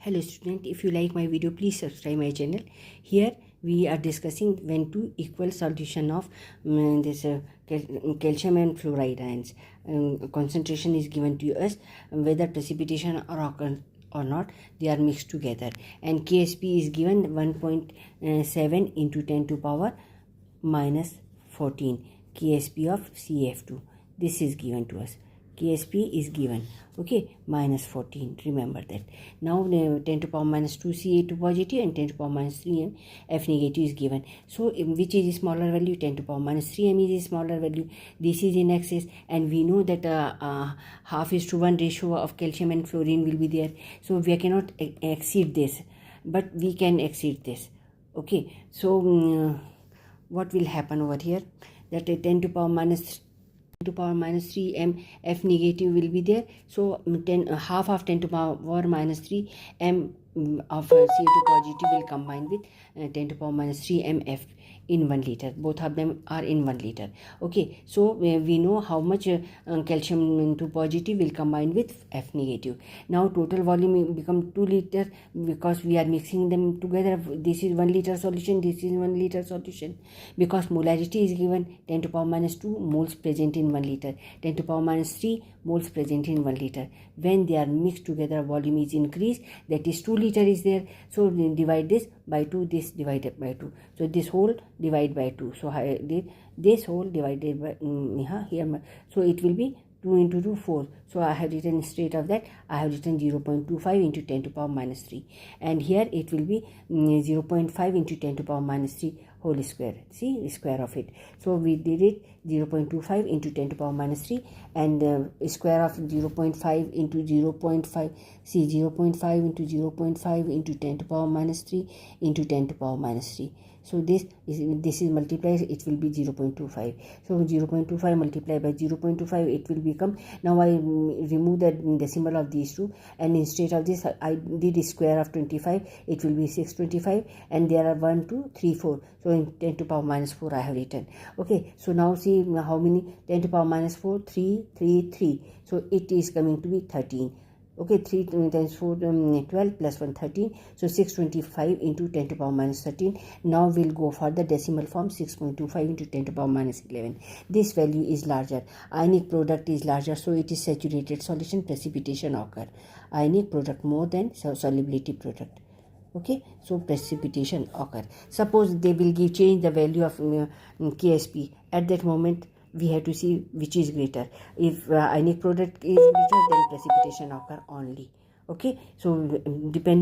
Hello student, if you like my video, please subscribe my channel. Here we are discussing when to equal solution of calcium and fluoride ions. Concentration is given to us, whether precipitation or occur or not, they are mixed together, and KSP is given 1.7 into 10 to power minus 14 KSP of CF2. This is given to us. KSP is given, okay, minus 14. Remember that. Now 10 to power minus 2 Ca2 positive and 10 to power minus 3m F negative is given. So which is a smaller value? 10 to power minus 3m is a smaller value. This is in excess, and we know that half is to 1 ratio of calcium and fluorine will be there. So we cannot exceed this, but we can exceed this. Okay, so what will happen over here? That 10 to power minus 3m F negative will be there. So half of 10 to power minus 3 m of Ca2 positive will combine with 10 to power minus 3 m F in 1 liter. Both of them are in 1 liter. Okay, so we know how much calcium into positive will combine with F negative. Now total volume will become 2 liter because we are mixing them together. This is 1 liter solution, this is 1 liter solution. Because molarity is given 10 to power minus 2 moles present in 1 liter, 10 to power minus 3 moles present in 1 liter. When they are mixed together, volume is increased, that is 2 liter is there. So divide this by 2, this divided by 2. So this whole divide by 2. So this whole divided by here. So it will be 2 into 2, 4. So I have written instead of that, I have written 0.25 into 10 to power minus 3. And here it will be 0.5 into 10 to power minus 3 whole square. See, the square of it. So we did it 0.25 into 10 to power minus 3, and square of 0.5 into 0.5. See, 0.5 into 0.5 into 10 to power minus 3 into 10 to power minus 3. So this is multiplied, it will be 0.25. So 0.25 multiplied by 0.25, it will become, now I remove the decimal of these two, and instead of this I did square of 25, it will be 625, and there are 1, 2, 3, 4. So in 10 to power minus 4 I have written. Okay, so now see how many 10 to power minus 4, 3, 3, 3. So it is coming to be 13. Okay, 3 times 4, 12 plus 1, 13. So 625 into 10 to power minus 13. Now we'll go for the decimal form, 6.25 into 10 to power minus 11. This value is larger. Ionic product is larger, so it is saturated solution, precipitation occur. Ionic product more than solubility product. Okay, so precipitation occur. Suppose they will change the value of KSP. At that moment, we have to see which is greater. If ionic product is greater, then precipitation occur only. Okay, so depending